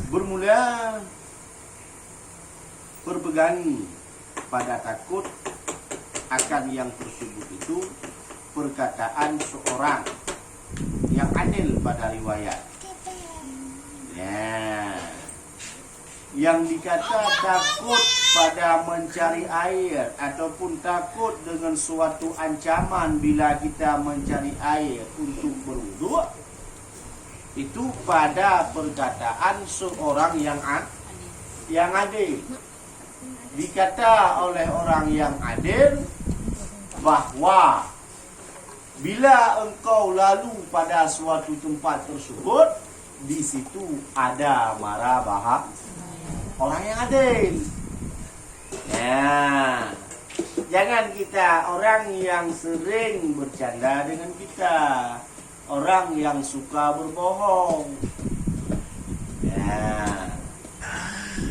Bermula berpegangi pada takut akan yang tersebut itu perkataan seorang yang adil pada riwayat. Ya. Yang dikata takut pada mencari air ataupun takut dengan suatu ancaman bila kita mencari air untuk berwudu, itu pada perkataan seorang yang adil. Dikata oleh orang yang adil bahwa bila engkau lalu pada suatu tempat tersebut, di situ ada mara bahak orang yang adil. Ya, jangan kita orang yang sering bercanda dengan kita, orang yang suka berbohong. Ya,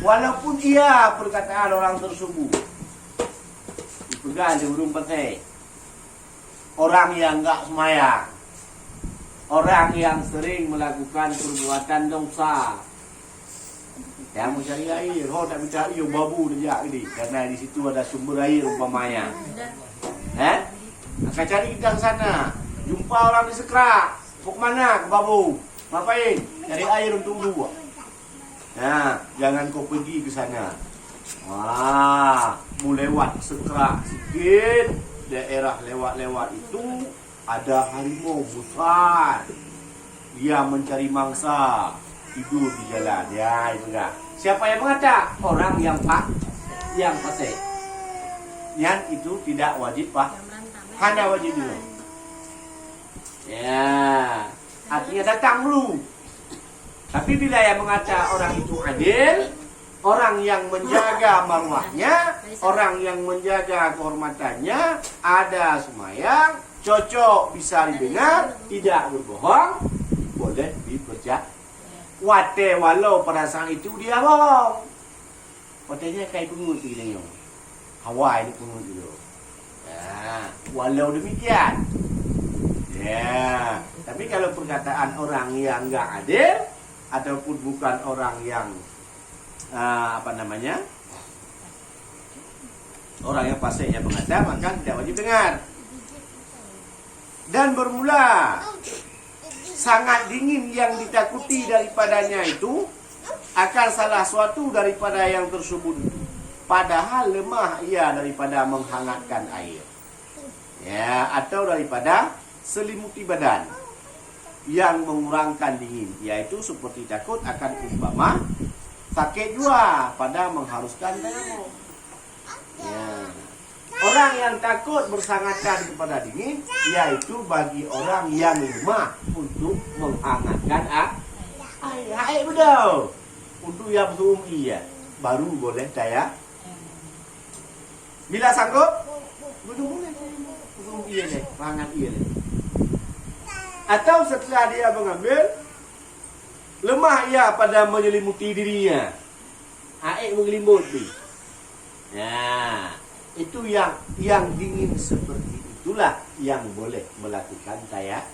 walaupun dia perkataan orang tersebut dipegang di hurung petai, orang yang enggak semayang, orang yang sering melakukan perbuatan dosa, yang mencari air, tak mencari air, babu dia ni, karena di situ ada sumber air umpamanya. Akan cari kita ke sana, jumpa orang di Sekrak, mau ke mana? Ke babu, ngapain? Cari air untuk wudhu. Nah, jangan kau pergi ke sana. Mau lewat Sekrak sikit, daerah lewat-lewat itu ada harimau besar. Dia mencari mangsa, tidur di jalan. Ya, itu enggak. Siapa yang mengata? Orang yang fasik. Yang itu tidak wajib hanya wajib dulu. Ya, artinya datang dulu. Tapi bila yang mengata orang itu adil, orang yang menjaga marwahnya, orang yang menjaga kehormatannya, ada semayang, cocok bisa didengar, tidak berbohong, boleh dipercaya. Wate walau pada saat itu dia bohong. Watenya kayak pengut dia nyong. Hawa ini pengut dulu. Ya, walau demikian. Ya, tapi kalau perkataan orang yang enggak adil ataupun bukan orang yang orang yang fasik yang mengata, maka tidak wajib dengar. Dan bermula sangat dingin yang ditakuti daripadanya itu akan salah suatu daripada yang tersebut, padahal lemah ia daripada menghangatkan air, ya, atau daripada selimuti badan yang mengurangkan dingin, yaitu seperti takut akan umpama sakit jua pada mengharuskan tayamum. Ya. Orang yang takut bersangatan kepada dingin, yaitu bagi orang yang lemah untuk menghangatkan air betul. Untuk yang berumur baru boleh daya. Bila sanggup, boleh berumur ni, hangat ni. Atau setelah dia mengambil, lemah ia pada menyelimuti dirinya, air mengelimbut ni. Ya. Itu yang dingin seperti itulah yang boleh melakukan tayamum.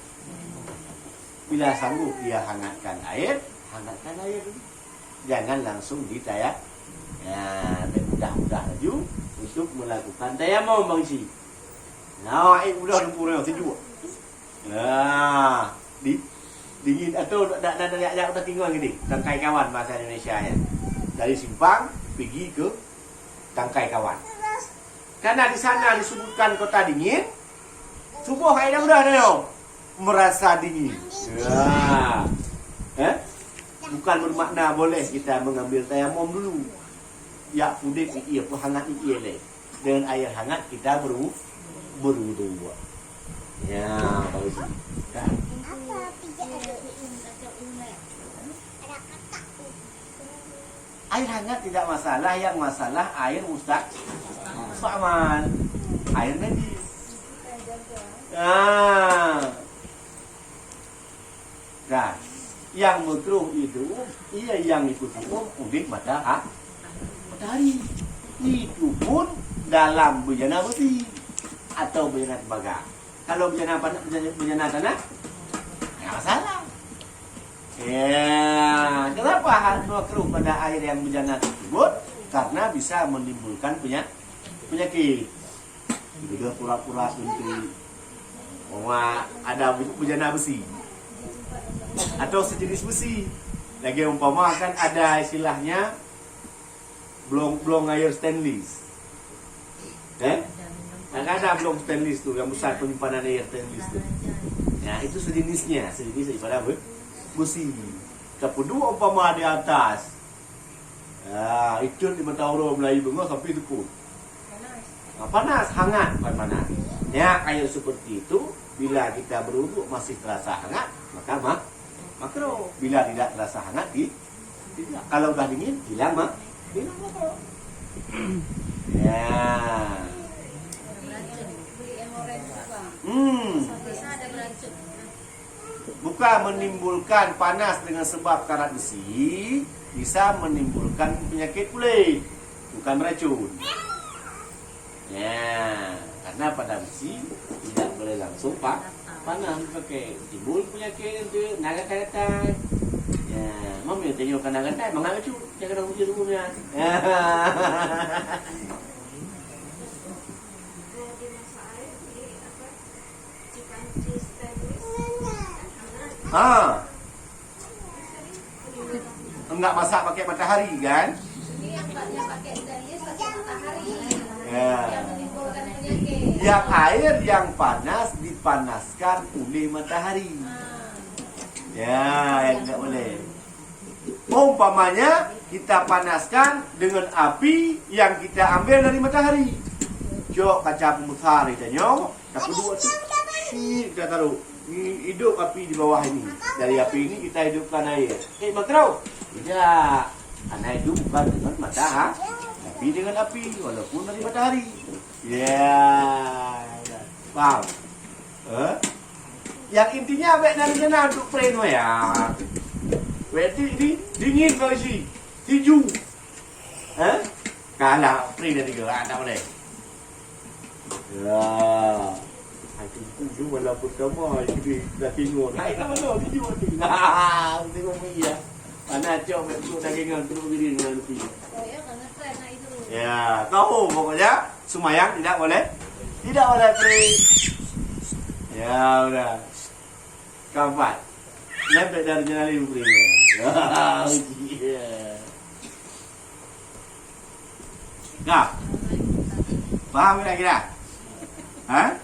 Bila sanggup dia hangatkan air dulu. Jangan langsung ditayamum. Ya, mudah-mudah laju untuk melakukan tayamum bang isi. Nah, air mudah kurang sejuk. Nah, dingin atau dah tinggal gini. Tangkai kawan bahasa Indonesia ya. Dari simpang pergi ke tangkai kawan. Karena di sana disebutkan kota dingin, subuh air dah mudah merasa dingin. Ya. Bukan bermakna boleh kita mengambil tayamum dulu. Ya, pudik ia pun hangat ia leh. Dengan air hangat kita berwudu. Ya, bagus. Kan? Air hangat tidak masalah, yang masalah air musta'mal. Air najis. Dan yang makruh itu ia yang ikut hukum udik matahari. Itu pun dalam bejana besi atau bejana tembaga. Kalau bejana tanah, enggak masalah. Ya. Kenapa hal makruh pada air yang bejana tersebut? Karena bisa menimbulkan penyakit. Juga pura-pura bentuk ada bejana besi atau sejenis besi. Lagi umpama kan ada istilahnya blong air stainless. Ada blong stainless tuh yang besar penyimpanan air stainless tuh. Ya, itu sejenis daripada besi. Kedua umpama di atas. Ya, itu di mata orang Melayu bengok sampai itu pun. Panas, hangat, bukan panas. Ya, kayak seperti itu, bila kita berwudu masih terasa hangat, maka makruh. Bila tidak terasa hangat, tidak. Kalau udah dingin, hilang makruh. Ya. Bukan menimbulkan panas dengan sebab karat besi, bisa menimbulkan penyakit kulit, bukan racun. Ya, karena pada besi tidak boleh langsung panas pakai timbul penyakit itu naga kata. Ya, mami tengok naga kata memang racun, jangan uji rumahnya. Enggak masak pakai matahari kan? Yang pakai matahari. Ya. Yang menimbulkan penyakit. Yang air yang panas dipanaskan oleh matahari. Ya, yang enggak boleh. Umpamanya kita panaskan dengan api yang kita ambil dari matahari. Jok kaca pembesar kita nyong, tak kedua tu. Kita taruh hidup api di bawah ini. Dari api ini kita hidupkan air. Makruh. Tidak. Karena itu bukan dengan matahari, tapi dengan api walaupun dari matahari. Ya. Paham? Yang intinya baik dari sana untuk plain ya. Berarti ini dingin kau isi. Hijau. Kalah plain dari ke tak boleh. Ya. Aku tuju walaupun kamu jadi dah tengok. Hai kamu tu tuju tu. Tengok dia. Mana cok betul dagingan terus diri dengan lebih. Oh ya, karena tren itu. Ya, tahu pokoknya semayang tidak boleh. Tidak boleh free. Ya udah. Keempat. Lempet dari jenali free. Ya. Nah. Paham kira-kira? Hah?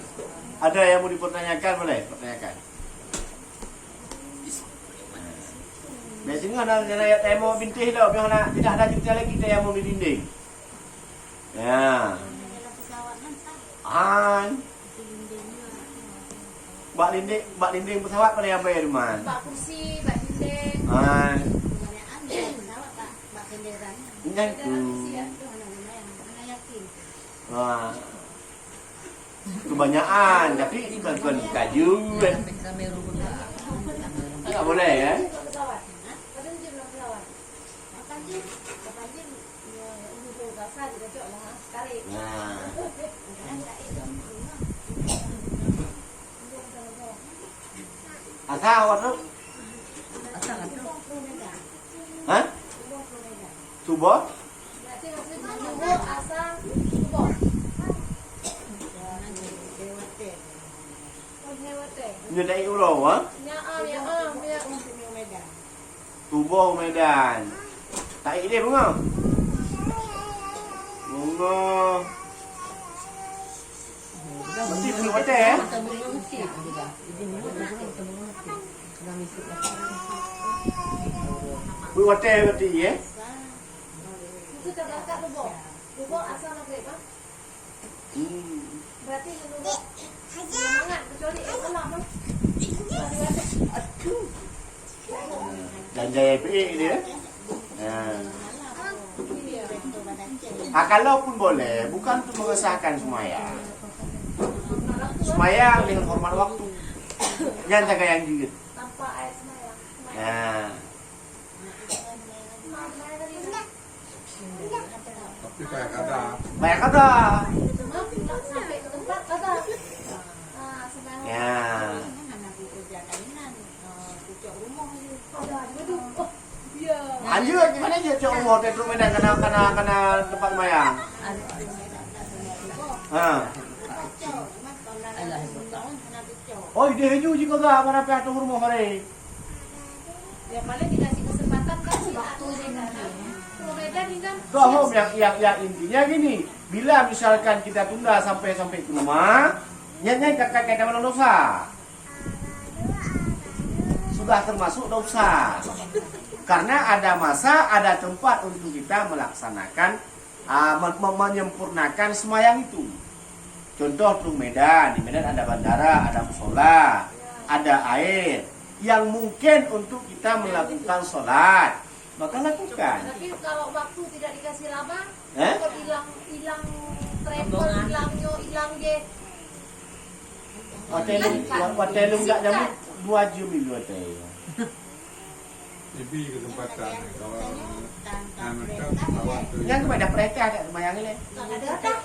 Ada yang mau dipertanyakan boleh? Pertanyakan. Biasanya nak temo bintih dah, biar nak tidak ada cerita lagi kita yang mau di dinding. Ya. Bak dinding pesawat pada yang bayar rumah. Bak kursi, bak dinding. Pesawat tak, bak kenderaan. Kursi ya. Mana yakin? Kebanyakan, tapi ini bukan kaju. Tak boleh ya. Nah. Asal awak tu? Hah? Subuh? Nyedai ulo, ha? Subuh Medan. Tak ide bunga. Bunga. Mesti pergi hotel eh? Pergi hotel berarti ya? Itu terbakar bubuk. Bubuk asal nak beli, Pak? Berarti menunggu semangat kecuali malam, Pak. Dan jaya PE dia. Kalaupun boleh, bukan untuk mengesahkan semayang. Semayang dengan hormat waktu. Jangan jaga yang jujur. Tanpa air semayang. Nah. Tapi kayak ada. Banyak kata. Sampai ke tempat kata. Semayang. Ya. Ada, Lanjut, gimana aja cok umur Tetru Medan kena tempat mayang. Oh, ide hiju juga gak para pihak tu rumah hari. Ya paling dikasih kesempatan kan waktu sih kan. Medan ini kan. Dohom yang intinya gini, bila misalkan kita tunda sampai ke rumah, nyanyai kakak kita mana dosa. Sudah termasuk dosa. Karena ada masa, ada tempat untuk kita melaksanakan, menyempurnakan semayang itu. Contoh di Medan ada bandara, ada musola, ada air yang mungkin untuk kita melakukan sholat, maka lakukan. Tapi kalau waktu tidak dikasih lama, Eh? kalau hilang travel, hilang ge. Hotel enggak jamu 2 jam itu hotel. Lebih kesempatan kalau anu kan awak tu. Yang kepada mereka ada semayang ini. Ada tak?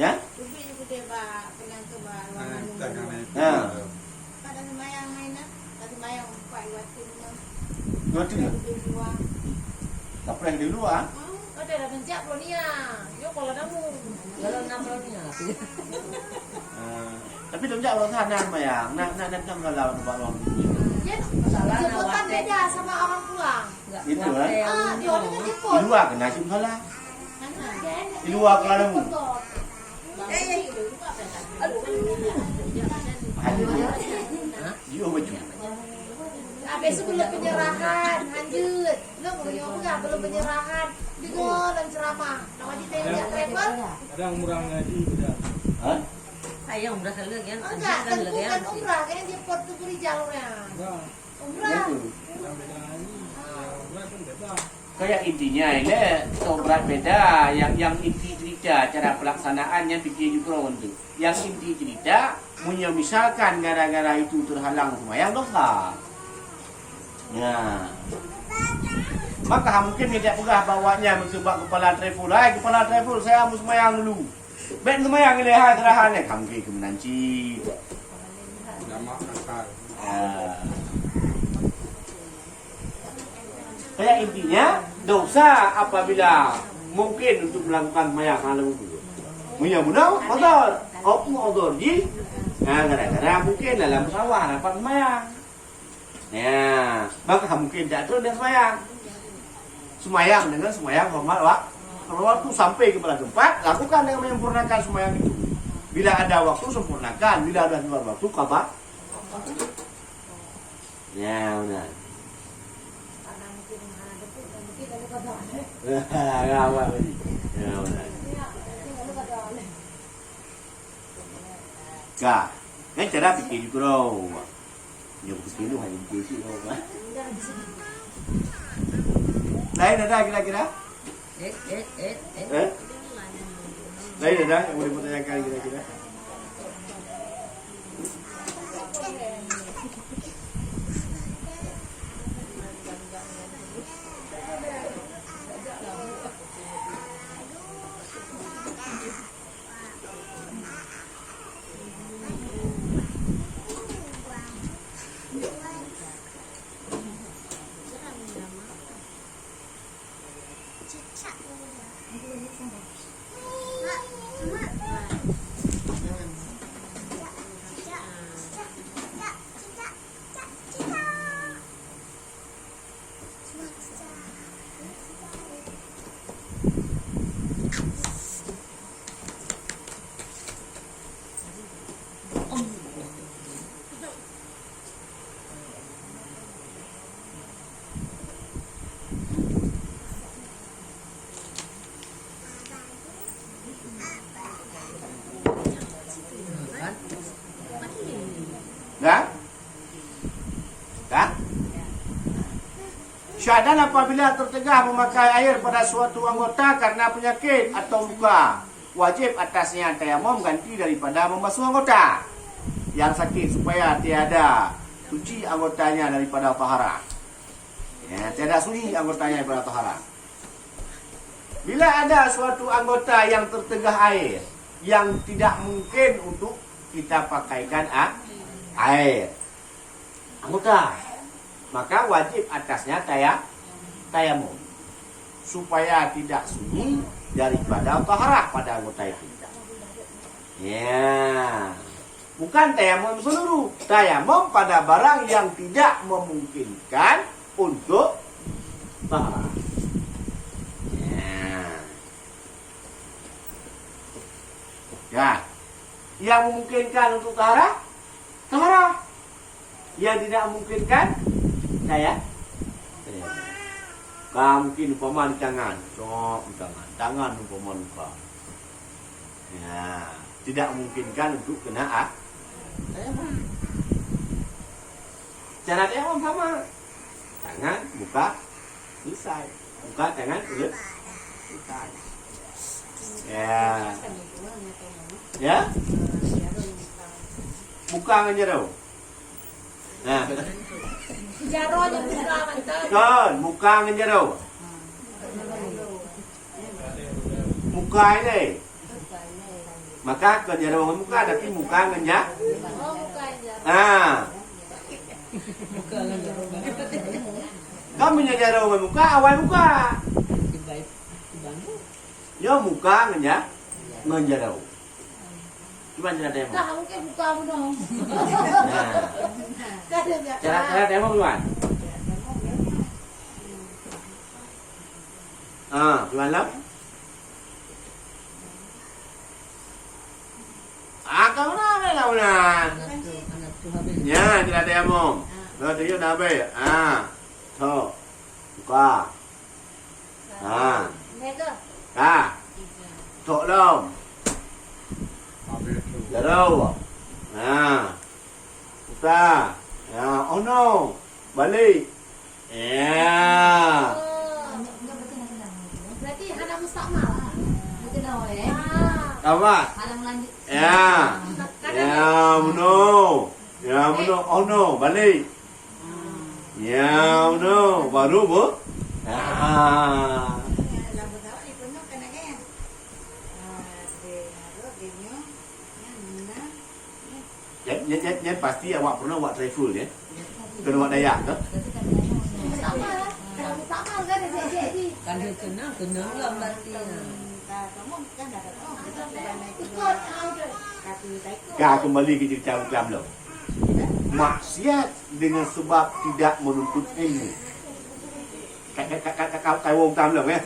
Ya? Ubi ni kita ba pegang tu ba Nah, tangan itu. pada semayang mainan, pada semayang pai waktu ni. Dua tiga. Dua. Tak pernah di luar. Ada dah bencak belum ni Yo kalau namu. Kalau nak ni. Tapi tak jauh sana semayang. Nak kalau tempat orang. Ya, jemputan beda sama orang pulang. Itu kan? Dia orang kan Di jemput. luar kena cium salah. Mana? Di luar kalau namu. Ada dia. Dia baju. Habis sebelum penyerahan, lanjut. Lo mau enggak belum penyerahan? Dengar dan ceramah. Nama kita yang travel? Kadang murang ngaji sudah. Hah? Ayang udah selek kan? Enggak, tentu kan umrah. Kan dia pot tu beri jalurnya. Murang. Umrah. Itu. Kadang beda ngaji. Murang pun beda. Kayak intinya ini berat beda. Yang inti cerita cara pelaksanaannya fikir juga untuk. Yang inti cerita, misalkan gara-gara itu terhalang semayang dosa. Ya. Maka mungkin tidak pegah bawanya mencoba kepala travel. Kepala travel saya mau semayang dulu. Ben semayang ini terahan ya kangge ke menanci. Jamak akal. Kayak intinya dosa apabila mungkin untuk melakukan semayang malam itu. Mudah-mudahan motor, motor ji. Nah, gara-gara mungkin dalam pesawat dapat semayang. Ya, maka mungkin jatuh dan semayang. Semayang dengan semayang hormat kalau waktu sampai kepada tempat, lakukan dengan menyempurnakan semayang itu. Bila ada waktu sempurnakan, bila ada luar waktu kabar. Ya, benar. Ya, benar. Kak, kan cara fikir juga. Ya begitu lu hanya besi loh kan. Lain ada kira-kira? Lain ada yang boleh bertanyakan kira-kira? Syahadan apabila tercegah memakai air pada suatu anggota karena penyakit atau luka, wajib atasnya tayamum ganti daripada membasuh anggota yang sakit supaya tiada suci anggotanya daripada taharah. Ya, tiada suci anggotanya daripada taharah. Bila ada suatu anggota yang tertegah air yang tidak mungkin untuk kita pakaikan air anggota, maka wajib atasnya tayamum supaya tidak sunyi daripada taharah pada anggota itu. Ya, bukan tayamum seluruh, tayamum pada barang yang tidak memungkinkan untuk taharah. Ya, yang memungkinkan untuk taharah, taharah. Yang tidak memungkinkan, saya. Mungkin umpama di tangan, sok di tangan umpama lupa. Ya, tidak memungkinkan untuk kena tayamum. Cara tayamum sama, tangan buka selesai, buka tangan selesai. Ya, ya, buka ngejerau. Nah, Jaronya buka mantap. kan, buka ngejerau. Muka ini. Maka ngejerau muka, tapi muka ngenyak. Oh, buka aja. Nah, kamu ngejerau muka, awal muka. Yo muka ngenyak, ngejerau. Gimana cara demo? Nah, mungkin buka dong. Nah, Kan enggak. cara demo gimana? Gimana? Kau mana? Ya, cara demo. Lo tuh dah be. Tuh, buka. Mega. Tok dong. Habis tu. Jarau. Buka. Ya, oh no. Balik. Ya. Berarti hana mustakmal. Apa? Ya. Ya, no. Ya, no. Oh no, balik. Ya, no. Baru bu. Yang pasti awak pernah buat travel ya. Kena buat dayak tu. Mustakmal lah. Kalau mustakmal kan ada jadi. Kan dia kenang lah berarti. Ikut. Kau kembali ke cerita Uklam lo. Maksiat dengan sebab tidak menuntut ilmu. Kau Uklam lo ya.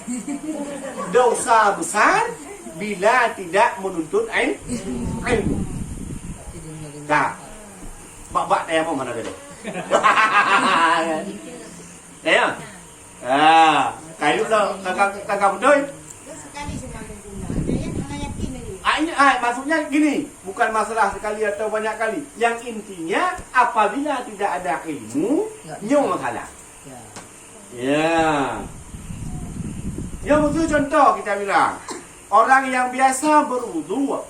Dosa besar bila tidak menuntut ilmu. Kak, bak tayamum mana tadi? Ya, kayu lo, kakak betul. Sekali semua guna. Ada yang hanya yakin lagi. Ini maksudnya gini, bukan masalah sekali atau banyak kali. Yang intinya apabila tidak ada ilmu, nyong masalah. Ya. Yang betul contoh kita bilang, orang yang biasa berwudu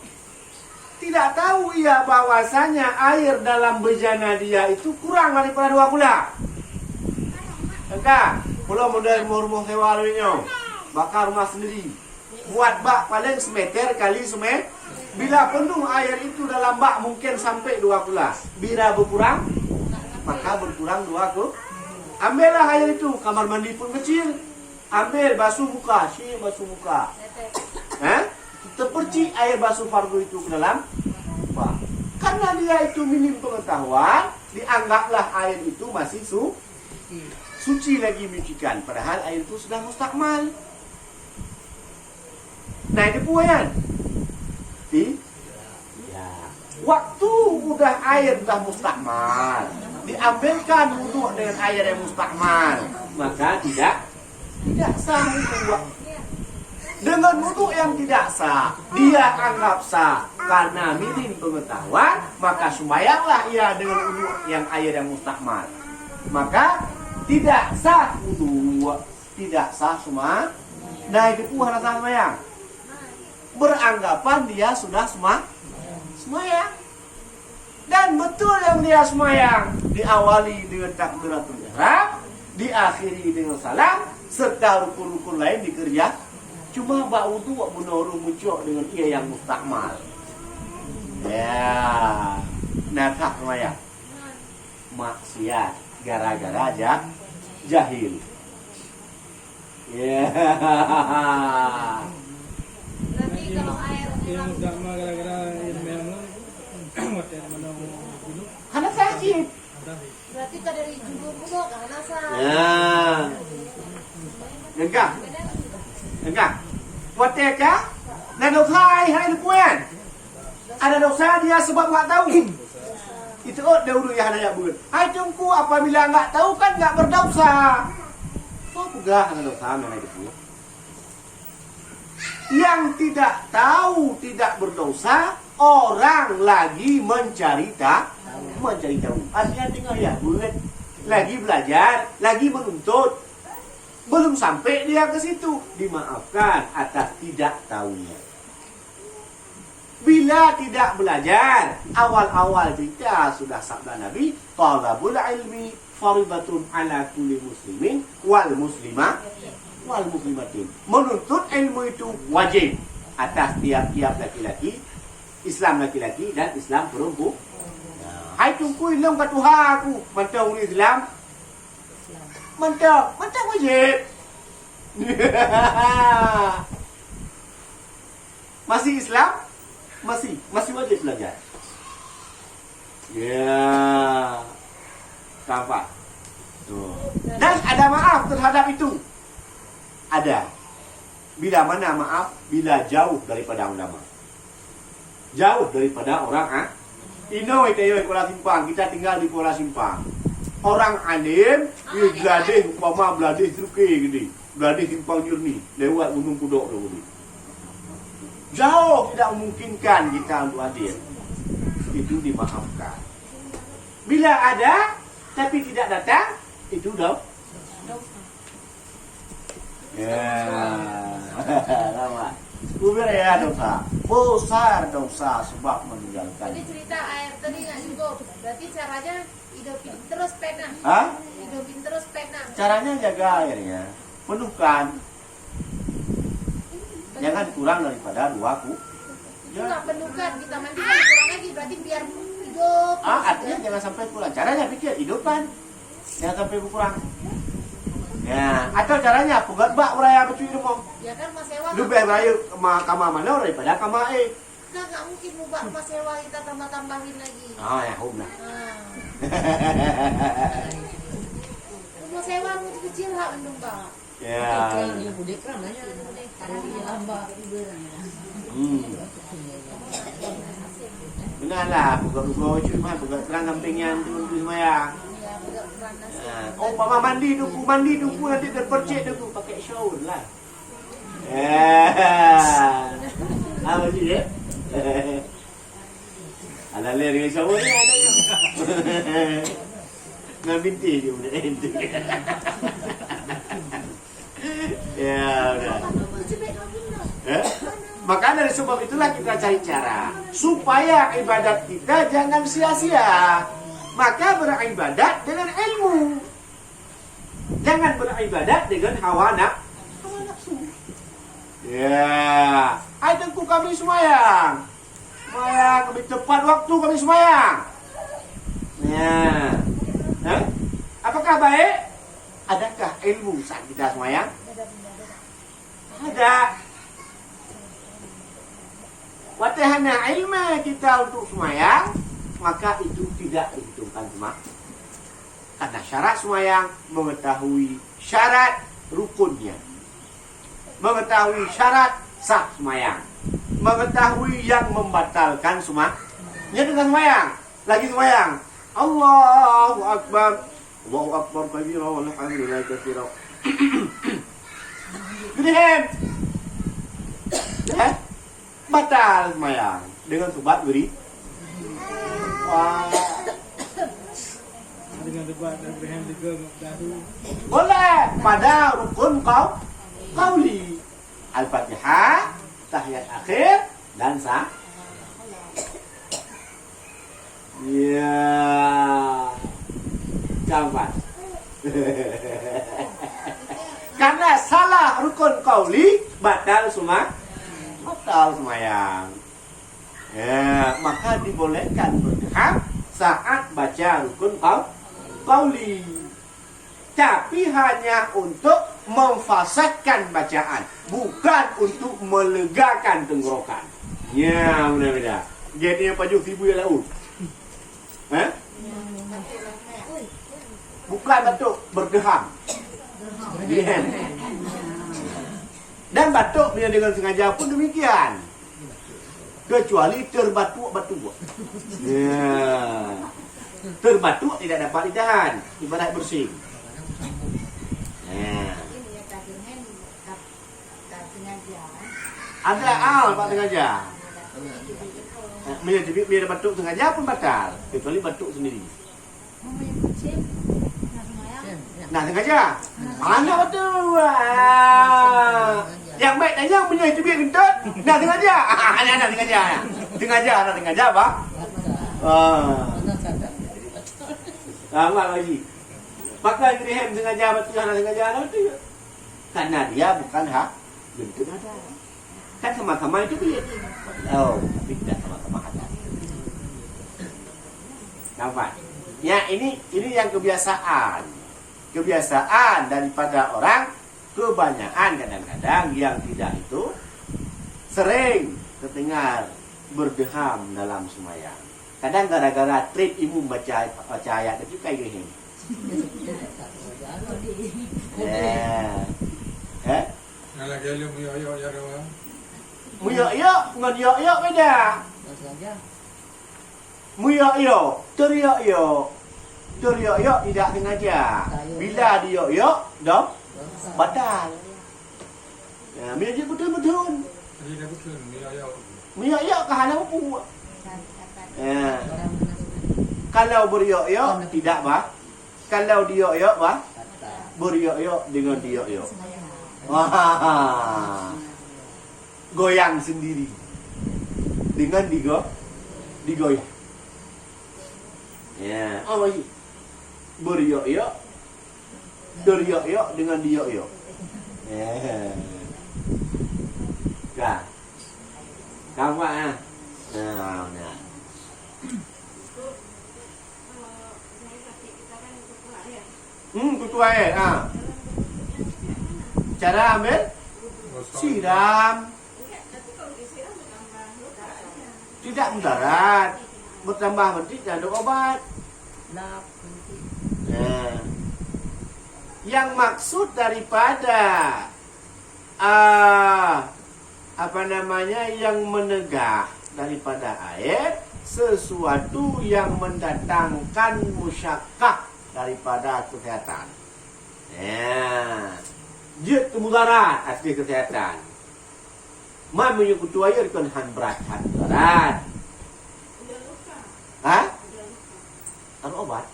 tidak tahu ia bahwasanya air dalam bejana dia itu kurang daripada 2 kula. Enggak, kalau model rumah sewa nyong, bakar rumah sendiri. Buat bak paling semeter kali semeter. Bila penuh air itu dalam bak mungkin sampai 2 kula. Bila berkurang, maka berkurang 2 kula. Ambillah air itu, kamar mandi pun kecil. Ambil basuh muka, basuh muka. Terpercik air basuh fardu itu ke dalam bak. Karena dia itu minim pengetahuan, dianggaplah air itu masih suci lagi menyucikan. Padahal air itu sudah mustakmal. Nah ini puan. Ya. Waktu udah air sudah mustakmal, diambilkan wudu dengan air yang mustakmal, maka tidak sah wudu. Dengan wudu yang tidak sah, dia anggap sah karena minim pengetahuan, maka sembahyanglah ia dengan wudu yang air yang mustakmal. Maka tidak sah wudu, tidak sah semua. Nah itu puan rasa sembahyang. Beranggapan dia sudah sembahyang. Dan betul yang dia sembahyang diawali dengan takbiratul ihram, diakhiri dengan salam, serta rukun-rukun lain dikerja. Cuma bak wudu wak menurut muncul dengan ia yang mustakmal. Ya, nakak sembahyang. Maksiat gara-gara jahil. Ya. Berarti kalau air Yang memang sama gara-gara ini memang hotel mana dulu Karena sajib. ada. berarti kan dari judul kuno kan nasa. Ya. Enggak. Enggak. Hotel kah? Nah dosa hai puan. Ada dosa dia sebab nggak tahu. Itu dahulu yang ada yang buat. Hai tungku apabila nggak tahu kan nggak berdosa. Oh enggak ada dosa mana itu. Yang tidak tahu tidak berdosa orang lagi mencari tahu. Artinya tinggal ya buat lagi belajar, lagi menuntut. Belum sampai dia ke situ, dimaafkan atas tidak tahunya. Bila tidak belajar, awal-awal kita sudah sabda Nabi, talabul ilmi faridatun ala kulli muslimin wal muslimatin. Menuntut ilmu itu wajib atas tiap-tiap laki-laki, Islam laki-laki dan Islam perempuan. Hai tungku ilmu ke Tuhan aku, mentang Islam. Mentang wajib. Masih Islam? Masih wajib belajar. Ya. Tampak. Tuh. Dan ada maaf terhadap itu. Ada. Bila mana maaf? Bila jauh daripada ulama. Jauh daripada orang Ino itu Kuala Simpang. Kita tinggal di Kuala Simpang. Orang alim, beladih, umpama beladih Truke gini, beladih Simpang Jurni, lewat Gunung Kudok dulu. Jauh tidak memungkinkan kita untuk hadir. Itu dimaafkan. Bila ada, tapi tidak datang, itu dah. Ya, lama. Kubur ya dosa, besar dosa sebab meninggalkan. Tadi cerita air tadi nggak cukup. Berarti caranya hidupin terus pena. Hah? Hidupin terus pena. Caranya jaga airnya, penuhkan. Jangan kurang daripada 2 ku. Itu nggak penuhkan, kita mandikan kurang lagi berarti biar hidup. Artinya jangan sampai kurang. Caranya pikir hidupan, jangan sampai berkurang. Ya, atau caranya pegat bak beraya betul itu mau. Ya kan Mas Sewa. Lebih beraya kama mana daripada kama Kita nggak mungkin ubah Mas Sewa kita tambah-tambahin lagi. Ah ya, lah. Mas Sewa mau kecil hak mendung Pak. Ya. Ini budek ramanya. Ini lamba Benarlah, buka-buka cuma buka terang kampingnya tu semayang. Ya, berat nasi. Oh, mama mandi duku nanti terpercik duku pakai shower lah. Apa sih ya? Ada dengan shower ni ada yang. Nggak binti dia udah ente. Ya udah. Maka dari sebab itulah kita cari cara supaya ibadat kita jangan sia-sia. Maka beribadat dengan ilmu. Jangan beribadat dengan hawa nafsu. Ya, ajaku kami semayang. Semayang lebih tepat waktu kami semayang. Ya. Apakah baik? Adakah ilmu saat kita semayang? Ada. Watahana ilmu kita untuk semayang, maka itu tidak dihitungkan semak. Karena syarat semayang mengetahui syarat rukunnya, mengetahui syarat sah semayang, mengetahui yang membatalkan semak. Dia dengan semayang, lagi semayang. Allahu Akbar, Allahu Akbar kabira walhamdulillah katsira. Gedehem. Batal semayang dengan sobat beri. Wah. Dengan debat dan berhem juga dahulu. Boleh pada rukun qauli. Al-Fatihah, tahiyat akhir dan sah. Ya. Jambat. Karena salah rukun qauli batal semayang. Ya, maka dibolehkan berdeham saat baca rukun qauli. Tapi hanya untuk memfasihkan bacaan, bukan untuk melegakan tenggorokan. Ya, benar-benar. Jadi apa ju tibu ya laut. Bukan batuk berdeham. Dehen. Dan batuk bila dengan sengaja pun demikian. Kecuali terbatuk-batuk. Ya. Terbatuk tidak dapat ditahan, ibarat bersih. Ya. Ada pak sengaja. Bila batuk sengaja pun batal, kecuali batuk sendiri. Nah sengaja. Mana betul? Yang baik dan yang punya itu biar kentut. Nah sengaja. Nah sengaja. Sengaja pak. Apa lagi? Pakai dirhem sengaja betul sengaja betul. Karena dia bukan hak bentuk ada. Kan sama-sama itu biar. Oh, tapi tidak sama-sama ada. Nampak? Ya ini yang kebiasaan daripada orang kebanyakan kadang-kadang yang tidak itu sering terdengar berdeham dalam sembahyang. Kadang gara-gara trip imum baca ayat itu kayak gini. Kalau dia muyo ya doa. Muyo ngon yo beda. Muyo teriak tidak sengaja. Bila dia dah batal. Ya, bila dia betul-betul. Jadi dia betul muyo. Muyo kahana pu. Ya. Kalau beriak tidak bah. Kalau diok bah. Beriak dengan diok. Wah. Goyang sendiri. Dengan digoyang. Ya, apa sih? Beriak dengan diok. Ya. Kah? Nampak ah? Nah. Kutu air. Cara ambil? Siram. Tidak mudarat. Bertambah nanti ada obat. Nah. Yang maksud daripada yang menegah daripada air sesuatu yang mendatangkan musyakkah daripada kesehatan. Ya. Dia mudarat asli kesehatan. Man menyekutu air kan han berat, han mudarat. Ada obat?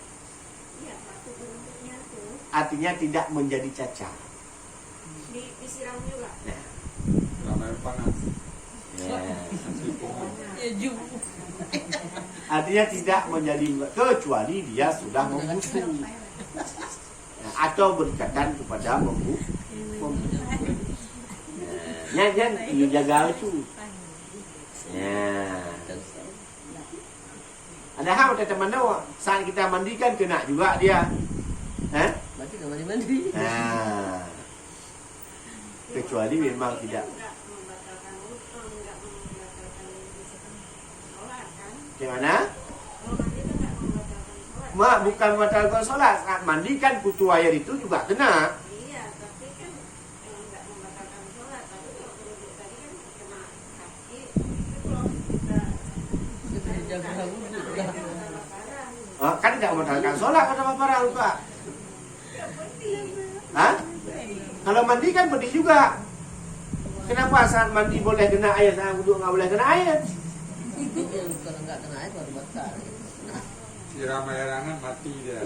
Artinya tidak menjadi cacat. Disiram juga. Nah. Ramai panas. Artinya tidak menjadi kecuali dia sudah membusuk atau berikatan kepada membusuk. Jangan jaga itu. Ada hal teman saat kita mandikan kena juga dia. Berarti enggak mandi. Kecuali memang tidak. Gimana? Bukan membatalkan sholat. Saat mandikan kutu air itu juga kena. Iya, tapi kan enggak membatalkan sholat. Tapi kalau kerudung tadi kan kena kaki. Itu kalau kita Jaga kan tidak membatalkan sholat kata Bapak Luka. Kalau mandi kan mandi juga. Kenapa saat mandi boleh kena air, saat wudhu nggak boleh kena air? Kalau nggak kena air baru batal. Siram airangan mati dia.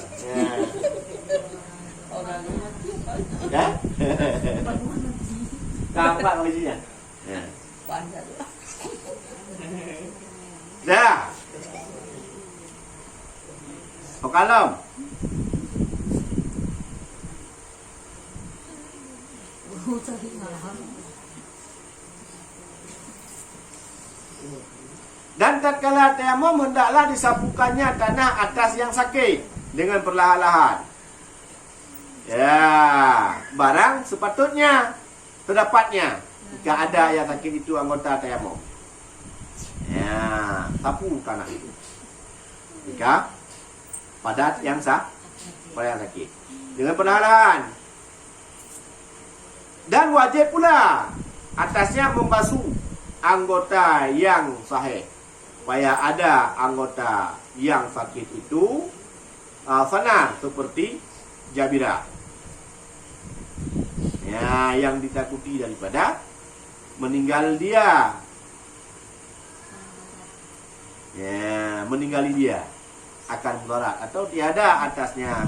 Orang mati apa? Ya? Gampang maksudnya. Panjang. Dah. Kalam. Dan tatkala tayamum hendaklah disapukannya tanah atas yang sakit dengan perlahan-lahan. Ya. barang sepatutnya terdapatnya. Jika ada yang sakit itu anggota tayamum. Ya, sapu tanah itu. Jika padat yang sah, pada yang sakit. Dengan perlahan-lahan. Dan wajib pula atasnya membasuh anggota yang sahih. Supaya ada anggota yang sakit itu fana seperti jabira. Ya, yang ditakuti daripada meninggal dia. Ya, meninggali dia akan mudarat atau tiada atasnya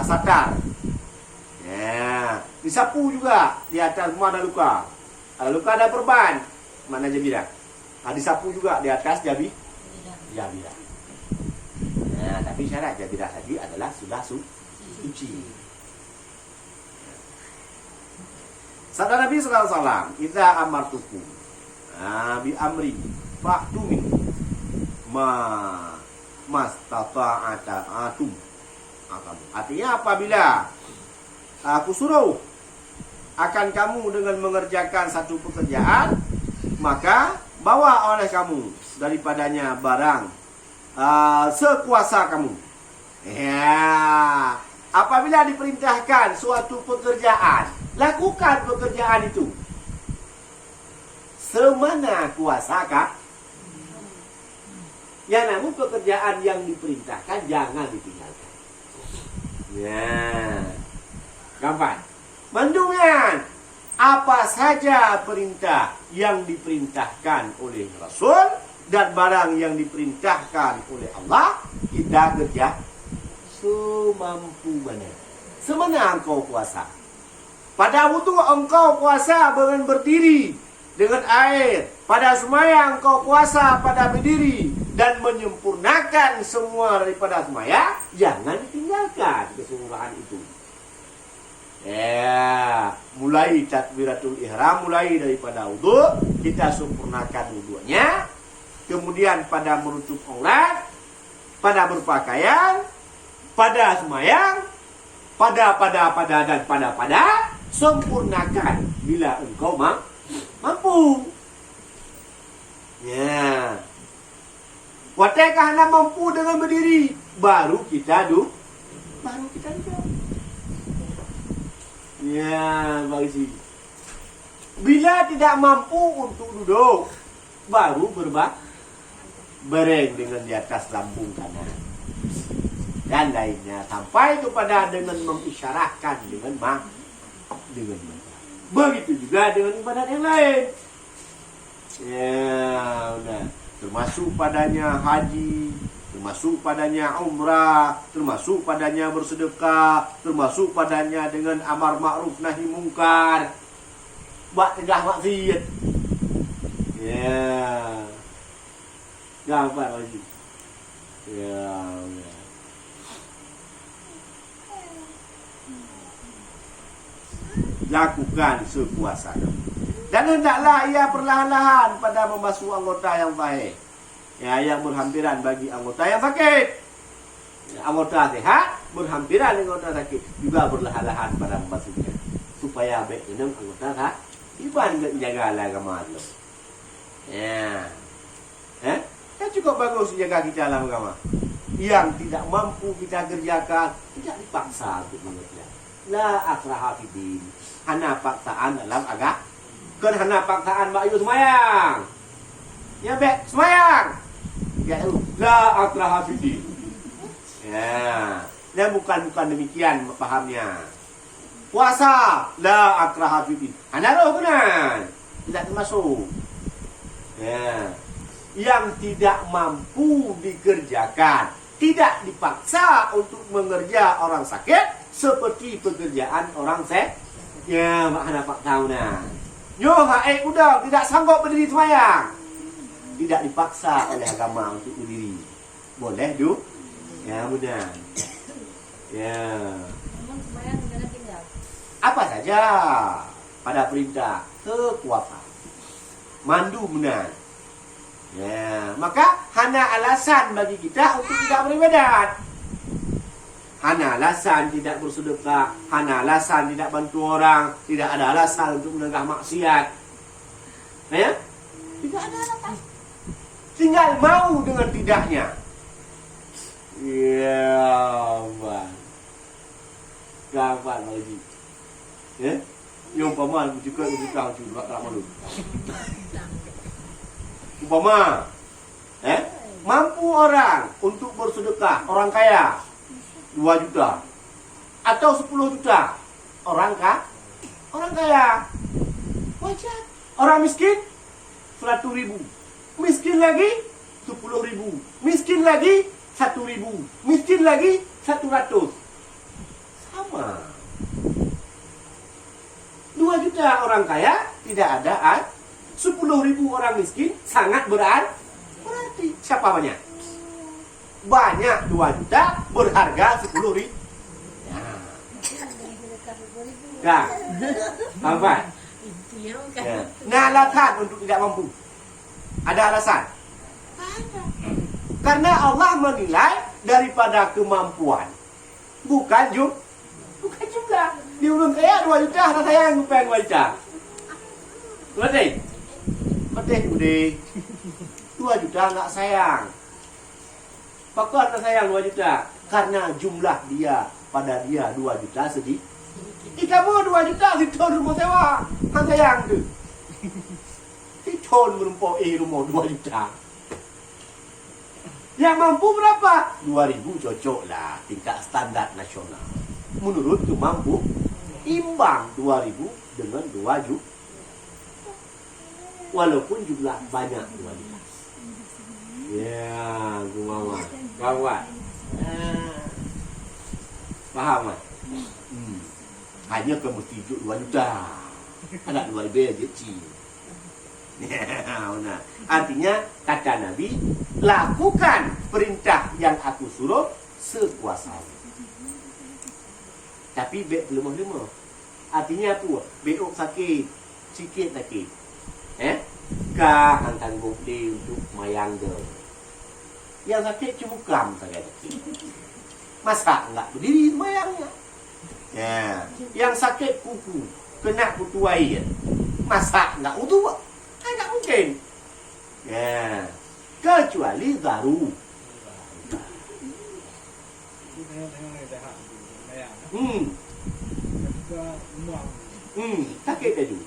satar. Ya, disapu juga di atas semua ada luka. Ada luka ada perban, mana jabira. Disapu juga di atas jabira. Nah, tapi syarat jabira tadi adalah sudah suci. Sabda Nabi sallallahu alaihi wasallam, "Idza amartukum bi amri fa'tu min mastata'ata atum." Artinya apabila aku suruh akan kamu dengan mengerjakan satu pekerjaan, maka bawa oleh kamu daripadanya barang sekuasa kamu. Ya, apabila diperintahkan suatu pekerjaan, lakukan pekerjaan itu. Semana kuasakah? Ya, namun pekerjaan yang diperintahkan jangan ditinggalkan. Ya, gampang. Mendungan apa saja perintah yang diperintahkan oleh Rasul dan barang yang diperintahkan oleh Allah, kita kerja semampu mana. Semana engkau puasa. Pada wudu engkau puasa dengan berdiri dengan air. Pada sembahyang engkau puasa pada berdiri dan menyempurnakan semua daripada sembahyang, jangan ditinggalkan keseluruhan itu. Ya, mulai takbiratul ihram, mulai daripada wudu, kita sempurnakan wudunya. Kemudian pada menutup aurat, pada berpakaian, pada sembahyang, pada sempurnakan bila engkau mampu. Ya. Watakah anda mampu dengan berdiri, baru kita duduk. Ya, bagi. Bila tidak mampu untuk duduk, baru bereng dengan di atas lambung kanan dan lainnya, sampai kepada dengan mengisyarahkan dengan mata. Begitu juga dengan ibadat yang lain. Ya, udah. Termasuk padanya haji, termasuk padanya umrah, termasuk padanya bersedekah, termasuk padanya dengan amar ma'ruf nahi mungkar, buat tegah maksiat. Ya, gambar lagi. Ya, lakukan sekuasa kamu. Dan hendaklah ia perlahan-lahan pada membasuh anggota yang baik, ya, yang berhampiran bagi anggota yang sakit. Ya, anggota sehat berhampiran dengan anggota sakit, juga berlahan-lahan pada membasuhnya, supaya baik dengan anggota sehat. Iban menjaga agama Allah. Ya, kan cukup bagus menjaga kita dalam agama. Yang tidak mampu kita kerjakan, tidak dipaksa untuk mengerjakan. La akraha fid. Hana paksaan dalam agama. Kan hana paksaan Mbak Ayu semayang. Ya, Bek, semayang. Ya, la akraha fid. Ya, dan bukan demikian pahamnya. Puasa, la akraha fid. Hana roh benar. Tidak termasuk. Ya. Yang tidak mampu dikerjakan, tidak dipaksa untuk mengerja orang sakit, seperti pekerjaan orang sehat. Ya, makna pak tahu nah. Yo, udah tidak sanggup berdiri semayang, tidak dipaksa oleh agama untuk berdiri. Boleh, Du? Ya, mudah. Ya. Apa saja pada perintah sekuasa. Mandu benar. Ya, maka hanya alasan bagi kita untuk tidak beribadat. Hana alasan tidak bersedekah, hana alasan tidak bantu orang, tidak ada alasan untuk menegah maksiat. Ya? Tidak ada alasan. Tinggal mau dengan tidaknya. Ya, Bang. Gampang lagi. Ya? Yang umpama juga tak malu. Umpama mampu orang untuk bersedekah, orang kaya 2 juta atau 10 juta, orang kaya wajar. Orang miskin 100.000, miskin lagi 10.000, miskin lagi 1.000, miskin lagi 100. Sama. 2 juta orang kaya tidak ada, 10.000 orang miskin sangat berarti. Siapa banyak? Banyak 2 juta berharga 10.000. Nah, apa? Ya. Nah, alasan untuk tidak mampu. Ada alasan? Ada. Karena Allah menilai daripada kemampuan, bukan jumlah. Di ulun kaya 2 juta, rasa sayang bukan 2 juta. Udah. 2 juta nggak sayang. Pakar tak sayang 2 juta. Karena jumlah dia, pada dia 2 juta sedikit. Kamu 2 juta, kita rumah sewa. Kan sayang tu. Kita menumpuk rumah 2 juta. Yang mampu berapa? 2.000 cocok lah. Tingkat standar nasional. Menurut tu mampu, imbang 2.000 dengan 2 juta. Walaupun jumlah banyak 2 juta. Ya, gua kawan. Faham kan? Hanya ke mesti 2 juta. Anak 2 ribu je ci. Nah, artinya kata Nabi, lakukan perintah yang aku suruh sekuasa. Tapi bek lemah-lemah. Artinya apa? Beok sakit, sikit sakit. Kah hantar bukti untuk mayang dia. Yang sakit cuma kam saja. Masa enggak berdiri mayangnya? Ya. Yang sakit kuku, kena kutu air. Masa enggak wudu? Enggak mungkin. Ya. Kecuali daru. Sakit tadi.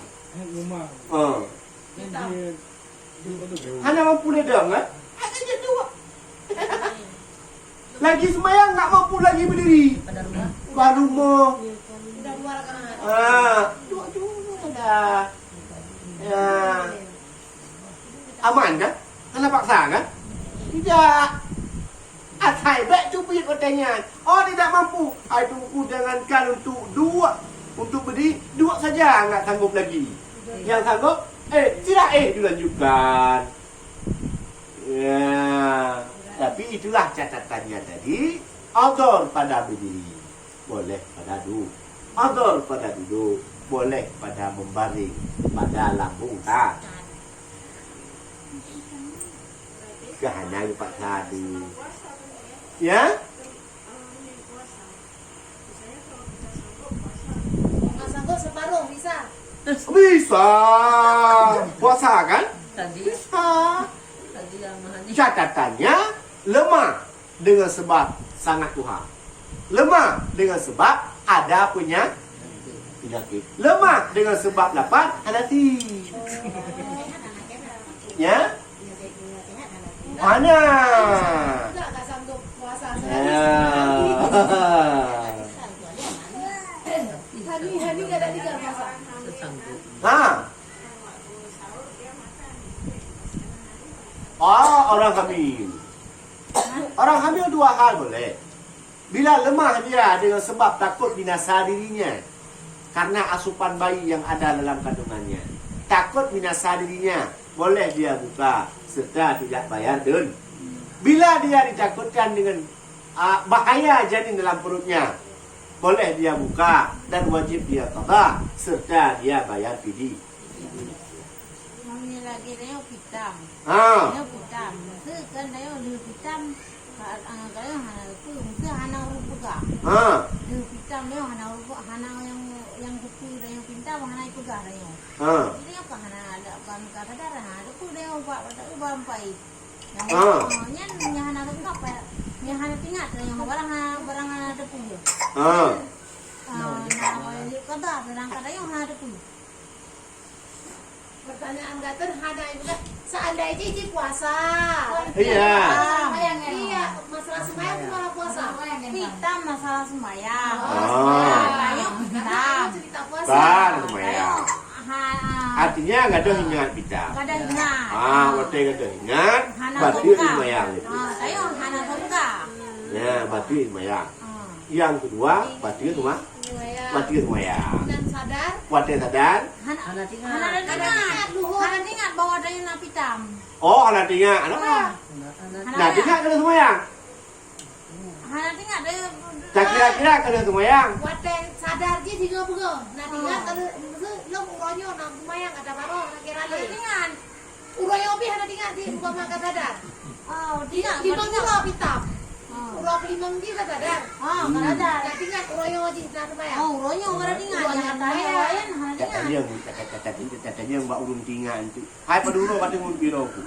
Hanya mampu ledang kan? Hanya je dua. Lagi semayang nggak mampu lagi berdiri. Baru mau. Dua ada. Ya. Aman kan? Anda paksa kan? Tidak. Asal baik tu pergi pertanyaan. Oh tidak mampu. Itu jangankan untuk dua. Untuk berdiri, dua saja nggak sanggup lagi. Yang sanggup, tidak dilanjutkan. Ya, tapi itulah catatannya tadi. Ador pada berdiri, boleh pada duduk. Ador pada duduk, boleh pada membaring, pada lambung tak. Kehanai Pak Sadi. Ya? Nggak sanggup separuh bisa. Bisa. Puasa kan? Tadi Bisa. yang mahani. Catatannya lemah dengan sebab sangat Tuhan. Lemah dengan sebab ada penyakit. Lemah dengan sebab lapar hati. Ya? Mana? Nggak sanggup puasa. Hani nggak ada tiga puasa. Sesanggup. Orang hamil. Orang hamil dua hal boleh. Bila lemah dia dengan sebab takut binasa dirinya karena asupan bayi yang ada dalam kandungannya. Takut binasa dirinya, boleh dia buka serta tidak bayar denda. Bila dia ditakutkan dengan bahaya janin dalam perutnya, boleh dia buka dan wajib dia qada serta dia bayar fidi. Mami lagi dia pitam. Ah. Dia pitam. Tu kan dia lu pitam. Kaya hana rupuga. Ha. Dia pitam dia hana yang kupu dan yang pintar hana itu gah dia. Ha. Jadi apa hana ada ban kata darah ada tu dia buat ubah pai. Yang hana tu apa? Yang hana tingkat yang barang ada pun. Ha. Kata barang kata yang hana pun. Pertanyaan Gater hana itu seandainya ini puasa. Iya. Iya, masalah sembahyang itu malah puasa. Kita masalah sembahyang. Oh. Kita cerita puasa. Ban sembahyang. Artinya enggak ada hingat pita. Enggak ada hingat. Berarti enggak ada hingat. Berarti sembahyang. Tayo hana tongka. Ya, berarti sembahyang. Yang kedua, berarti semua. Berarti sembahyang. Dan sadar. Berarti sadar. Hana tinggal. Hana tingkat bawa dari napi tam. Oh, anak tinggal. Apa? Nah, tinggal kena sembahyang. Hana tingkat dia. Tak kira-kira kena sembahyang. Wadah sadar je juga bugo. Nah tingkat kalau lo uronyo nak sembahyang ada baru nak kira le. Tingkat. Uronyo pi hana tingkat di bukan makan sadar. Oh, tingkat. Limang juga pitam. Urang limang dia sadar. Sadar. Nah tingkat uronyo je nak sembahyang. Oh, uronyo ada tingkat. Yang lain hana tingkat. Katanya mbak urung tinggal itu. Hai paduro kata mun piro ku.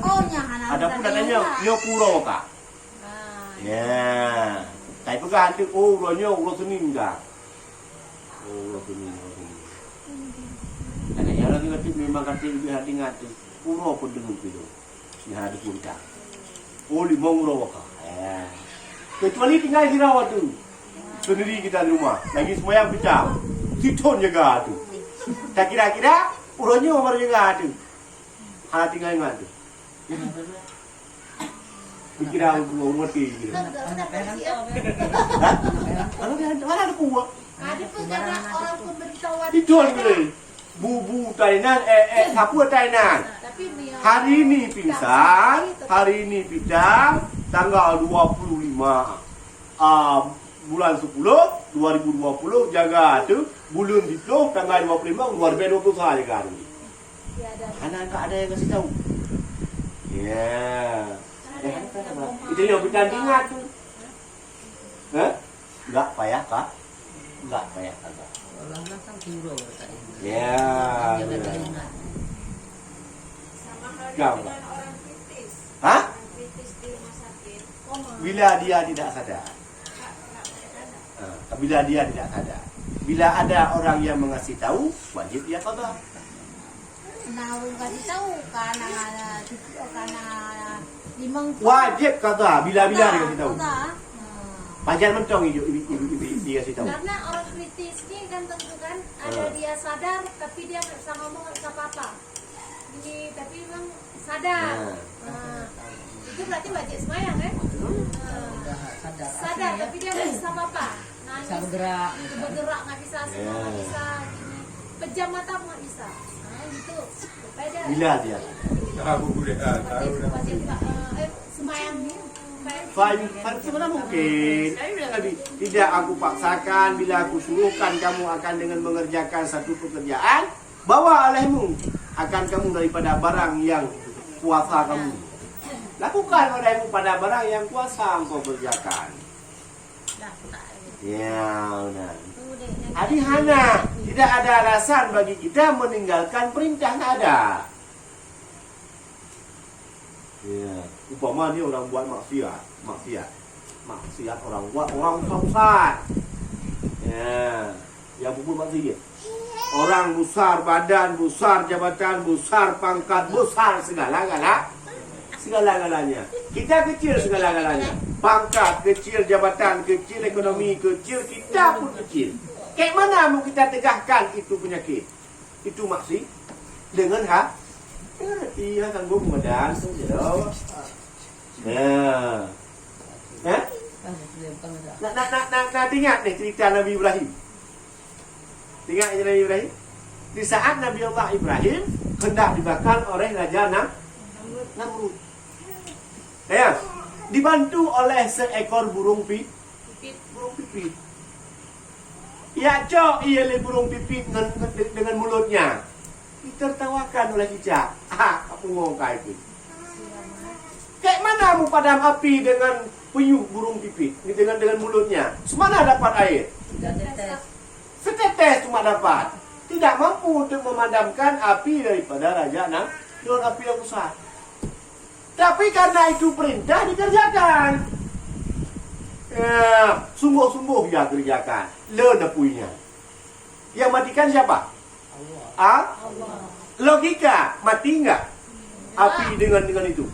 Oh, nya hana. Ada pun katanya yo puro ka. Ya. Tapi pegang tu uronyo uron Senin dah. Uron Senin. Katanya orang ngerti memang kata dia tinggal tu. Puro pun dengar piro. Ni ada pun tak. Oh, 5 euro ka. Kecuali tinggal di rawat tu. Sendiri kita di rumah. Lagi semuanya pecah. Siton jaga tu. Tak kira-kira uronyo baru jaga tu. Hana tinggal ingat tu. Kira umur kira. Mana ada buah? Ada pun karena orang pemberitahuan. Siton boleh. Bubu Thailand, apa Thailand? Tapi Hari ini pingsan, hari ini pijam, tanggal 25 bulan 10 2020 jaga tu bulan itu tanggal 25 luar biasa 20 saja kan. Anak tak ada yang kasih tahu. Ya. Itu yang bertandingan tu. Enggak payah kah? Enggak payah kah? Orang kan puro tadi. Ya. Dia berkeringat. Sama halnya Gawat. dengan orang kritis. Hah? Orang kritis di rumah sakit. Bila dia tidak sadar. Bila dia tidak sadar. Bila ada orang yang mengasih tahu, wajib dia qada. Nah, kasih tahu karena limang Wajib qada bila dia kasih tahu. Qada. Panjang mentong ibu dia kasih tahu. Karena orang kritis ini kan tentu kan ada dia sadar tapi dia nggak bisa ngomong nggak bisa apa-apa. Ini tapi memang sadar. Itu berarti wajib sembahyang kan? Sadar tapi dia nggak bisa apa-apa. Nah, Bisa bergerak. bergerak nggak bisa, semua nggak bisa. Gini. Pejam mata nggak bisa. Nah gitu. Beda. Bila dia. Tahu dah, tahu dah. Wajib sembahyang. Sebenarnya mungkin. Saya bilang tadi, tidak aku paksakan bila aku suruhkan kamu akan dengan mengerjakan satu pekerjaan, bawa olehmu akan kamu daripada barang yang kuasa kamu. Lakukan olehmu pada barang yang kuasa engkau kerjakan. Ya, benar. Adi hana, tidak ada alasan bagi kita meninggalkan perintah, tak ada. Ya, umpama ni orang buat maksiat orang buat orang besar. Ya, yang buat maksiat. Orang besar badan, besar jabatan, besar pangkat, besar segala-galanya. Kita kecil segala-galanya. Pangkat kecil, jabatan kecil, ekonomi kecil, kita pun kecil. Kayak mana mau kita tegakkan itu penyakit? Itu maksiat dengan iya tanggung badan saja. Ya. Nak ingat nih cerita Nabi Ibrahim. Ingat Nabi Ibrahim? Di saat Nabi Allah Ibrahim hendak dibakar oleh Raja Namrud. Ya, dibantu oleh seekor burung pipit. Ya, cok, ia le burung pipit dengan mulutnya. Ditertawakan oleh cicak. Apa ngomong kau itu? Kayak mana mu padam api dengan peyuh burung pipit? Dengan mulutnya. Semana dapat air? Tidak tetes. Setetes cuma dapat. Tidak mampu untuk memadamkan api daripada raja dengan api yang besar. Tapi karena itu perintah dikerjakan. Sungguh-sungguh dia kerjakan. Lenapuinya. Yang matikan siapa? Allah. Logika, mati enggak? Api dengan itu.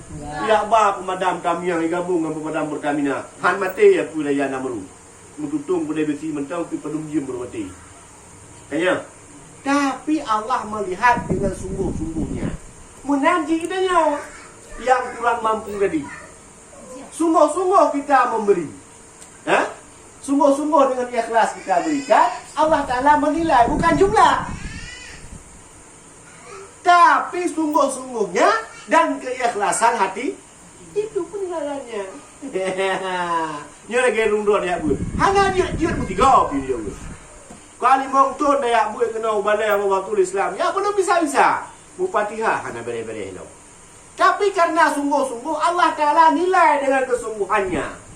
Ya ba pemadam kami yang gabung dengan pemadam Pertamina. Han mati ya pula ya namru. Mututung pada besi mentang pi padum jiem bermati. Kayaknya. Tapi Allah melihat dengan sungguh-sungguhnya. Menanti kitanya yang kurang mampu tadi. Sungguh-sungguh kita memberi. Sungguh-sungguh dengan ikhlas kita berikan, Allah Ta'ala menilai bukan jumlah, tapi sungguh-sungguhnya dan keikhlasan hati, itu penilaiannya. Nya lagi rundon ya bu. Hanya dia bertiga video bu. Kali mongton ya bu kena balai waktu Islam. Ya belum bisa. Mufatiha hanya bere-bere lo. Tapi karena sungguh-sungguh Allah Ta'ala nilai dengan kesungguhannya.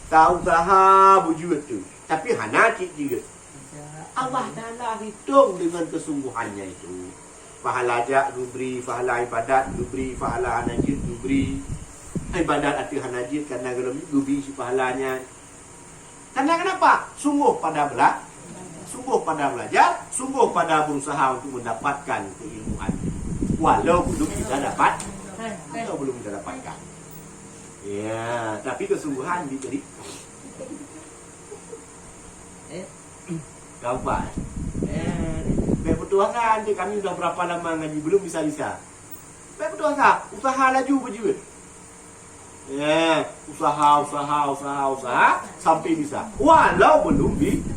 Tahu usaha bujut tu. Tapi hana cik juga. Allah Ta'ala hitung dengan kesungguhannya itu. Pahala ajak dubri, pahala ibadat dubri, pahala hanajid dubri. Ibadat arti hanajid karena kalau dubri si pahalanya. Karena kenapa? Sungguh pada belajar, sungguh pada berusaha untuk mendapatkan keilmuan. Walau belum kita dapat, atau belum kita dapatkan. Ya, tapi kesungguhan diberi. Gampang. Baik bertuasan, kami sudah berapa lama ngaji belum bisa-bisa. Baik bertuasan, usaha laju berjuang. Ya, usaha sampai bisa. Walau belum bisa.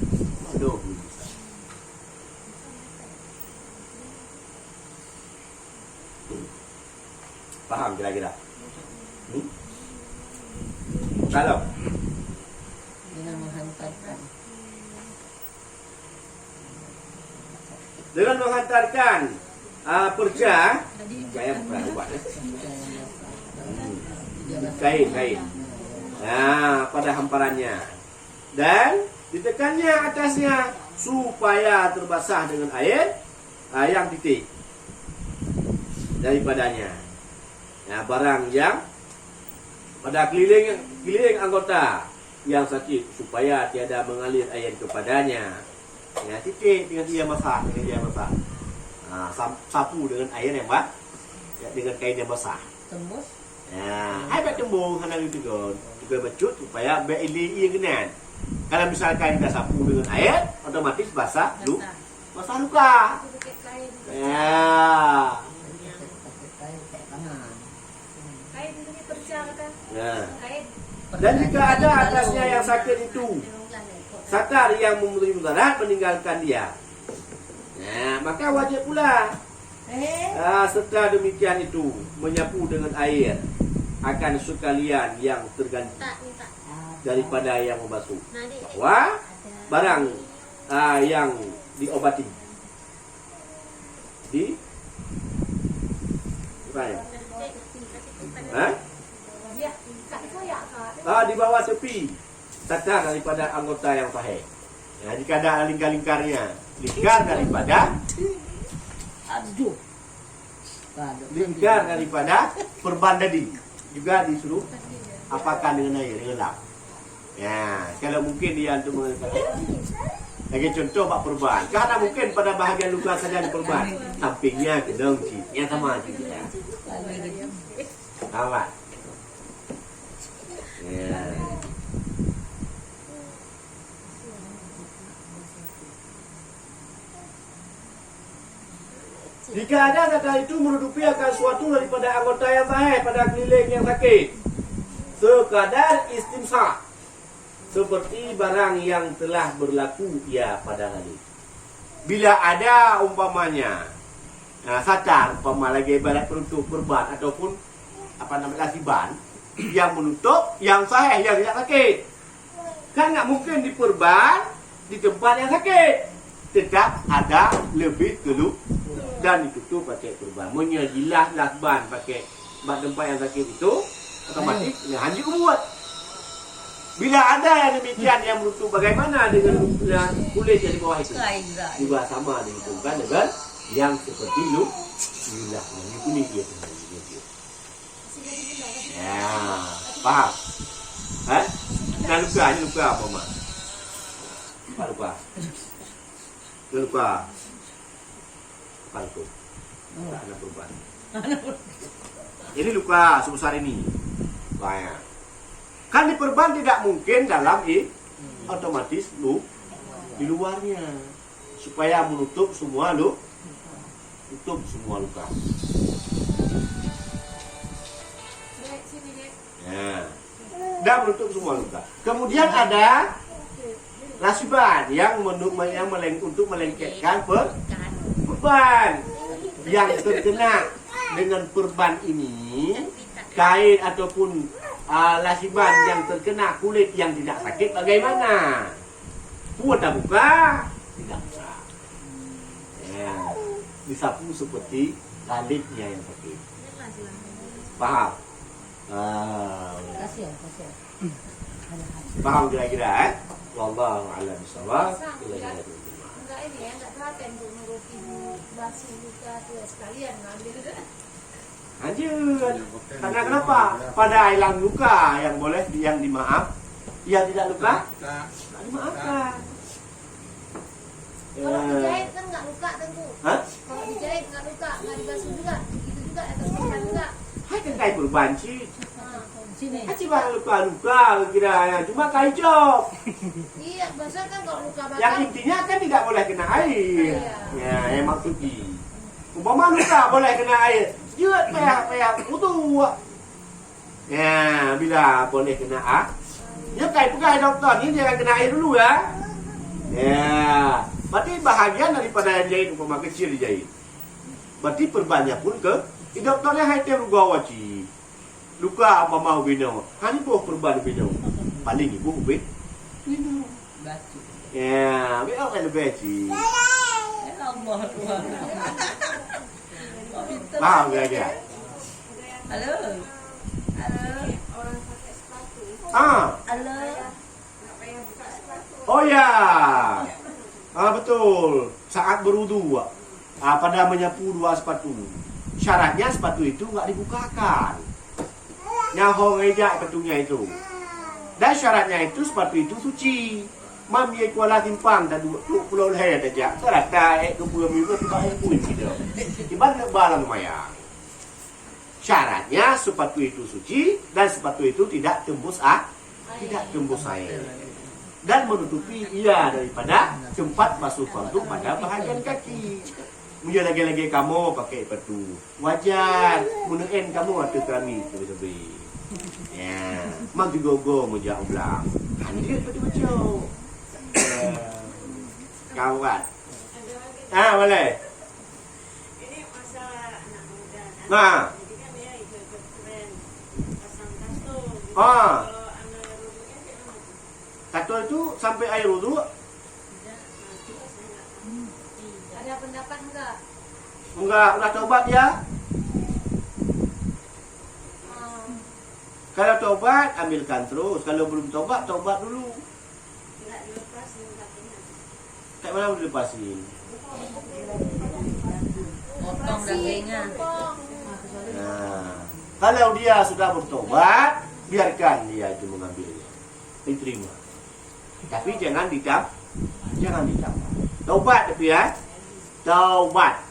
Paham kira-kira? Kalau dengan menghantarkan perca, saya pernah buat kain. Pada hamparannya dan ditekannya atasnya supaya terbasah dengan air yang titik daripadanya. Barang yang pada keliling anggota yang sakit supaya tiada mengalir air kepadanya. Titik dengan dia masak, sapu dengan air yang dengan kain yang basah. Tembus. Hebat tembung hendak itu juga becut supaya BLI yang kenan. Kalau misalkan kita sapu dengan air, otomatis basah luka. Dan jika ada atasnya yang sakit itu sakar yang memberi mudarat meninggalkan dia, maka wajib pula setelah demikian itu menyapu dengan air akan sekalian yang terganti daripada yang membasuh, bahwa barang yang diobati di bawah tepi sakar daripada anggota yang sahih. Jika ada lingkar-lingkarnya, lingkar daripada perban tadi juga disuruh apakan dengan air, dengan lap. Kalau mungkin dia untuk mengatakan lagi contoh pak perban, karena mungkin pada bahagian luka saja di perban, sampingnya kedeng cipnya sama juga. Awak. Jika ada kata itu menutupi akan suatu daripada anggota yang sahih pada keliling yang sakit, sekadar istimsah, seperti barang yang telah berlaku pada hari. Bila ada umpamanya satar, umpama lagi ibarat penutup perban ataupun lasiban yang menutup yang sahih yang tidak sakit, kan nggak mungkin di perban di tempat yang sakit, tetap ada lebih keluh dan ditutup pakai perban. Menyajilah lasban pakai tempat yang sakit itu otomatis hanya buat. Bila ada yang demikian yang menutup, bagaimana dengan kulit yang di bawah itu? Juga sama dihitungkan dengan yang seperti lulah yang kuning dia. Ya, paham? Nah luka apa mas? Apa luka? Luka. Apa itu? Tak ada perubahan. Ini luka sebesar ini. Banyak. Kan diperban tidak mungkin dalam otomatis di luarnya supaya menutup semua tutup semua luka. Ya. Dan menutup semua luka. Kemudian ada lasiban yang untuk melengketkan perban yang terkena dengan perban ini, kain ataupun lasiban yang terkena kulit yang tidak sakit bagaimana? Buat tak buka? Tidak usah. Ya. Disapu seperti kulitnya yang sakit. Paham? Paham kira-kira Wallahu a'lam bishawab. Enggak ini ya, enggak telaten untuk nuruti basuh luka tuh sekalian ngambil. Lanjut. Karena kenapa? Pada hilang luka yang boleh yang dimaaf, yang tidak luka tidak dimaafkan. Kalau dijahit kan nggak luka tentu. Hah? Kalau dijahit nggak luka, nggak dibasuh juga, gitu juga atas perban juga. Hai kan kai perban sih. Sini. Aci bang luka kira cuma kai job. Iya, biasanya kan kalau luka bakar. Yang intinya kan tidak boleh kena air. Iya. Ya, yang maksudnya. Umpama luka boleh kena air. Jut payah putus. Ya, bila boleh kena ya kai pegai dokter ni jangan kena air dulu ya. Ya, berarti bahagian daripada yang jahit umpama kecil dijahit. Berarti perbanyak pun ke doktornya hai tem luka waci. Luka apa mau bino? Hani boh perban bino. Paling ibu be. Bino. Batu. Ya, be kan lebih ci. Allah Tuhan. Paham ya? Halo. Halo. Orang pakai sepatu Halo. nggak payah buka sepatu. Oh ya. Betul. Saat berwudu, pada menyapu dua sepatu. Syaratnya sepatu itu nggak dibukakan. Nyaho ngejak petunya itu. Dan syaratnya itu sepatu itu suci. Mam ye kuala timpang dan pulau leher aja. Terata ke pulau minggu tiba pun gitu. Tiba nak balang mayang. Syaratnya sepatu itu suci dan sepatu itu tidak tembus air. Dan menutupi ia daripada tempat basuh kontuk pada bahagian kaki. Mungkin lagi-lagi kamu pakai sepatu wajar. Munaen kamu atau kami tebi-tebi. Ya, mak digogo mujak ulang. Hani dia betul-betul. Kawan. Boleh. Ini masalah anak muda. Nah. Jadi kan dia ikut tren pasang tato. Gitu. Ah. Kalau anak rubuhnya kayak mana? Tato itu sampai air wudu. Ada pendapat enggak? Enggak, udah tobat ya. Kalau tobat, ambilkan terus. Kalau belum tobat, tobat dulu. Nggak dilepasin kakinya. Kayak mana mau dilepasin? Potong dagingnya. Nah, kalau dia sudah bertobat, biarkan dia itu mengambilnya. Diterima. Tapi jangan ditambah. Tobat tapi ya. Tobat.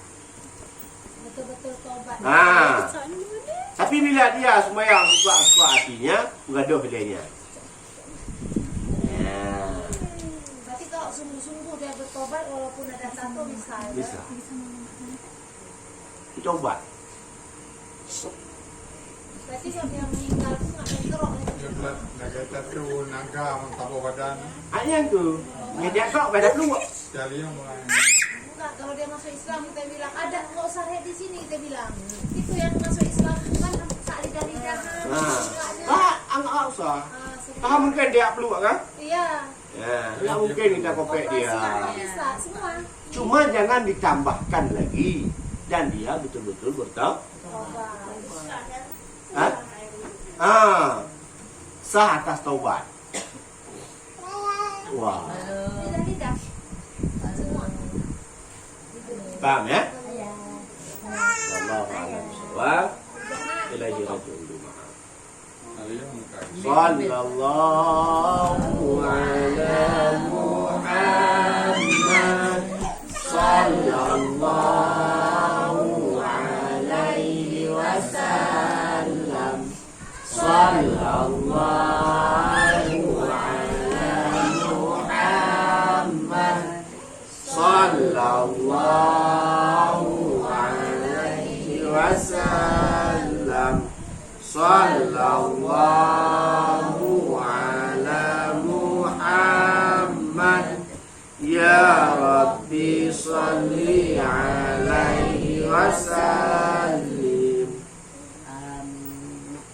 Betul-betul tobat. Nah. Tapi bila dia sembahyang suka hatinya, mengaduh hilangnya. Ya. Berarti kalau sungguh-sungguh dia bertobat walaupun ada tato bisa. Bisa. Coba. Berarti yang meninggal itu nggak ada kerok lagi. Naga tatu naga mentabo badan. Ayang tu. Dia kok pada keluar. Sekali yang mulai. Enggak, kalau dia masuk Islam kita bilang ada, nggak usah lihat di sini kita bilang. Itu yang masuk Islam bukan tak lidah-lidah. Enggak usah. Ah, mungkin dia keluar kan? Iya. Ya, enggak mungkin kita kopek dia. Bisa semua. Cuma jangan ditambahkan lagi dan dia betul-betul bertaubat. Tobat. Hah? Sah atas taubat. Wah, Lidah. Semua. paham ya? Wallahu a'lam bishawab. Ilahi raji'un. Sallallahu ala Muhammad. Sallallahu alaihi wasallam. Sallallahu ala Muhammad. Sallallahu alaihi wasallam. Sallallahu ala Muhammad. Ya Rabbi salli alaihi wasallam.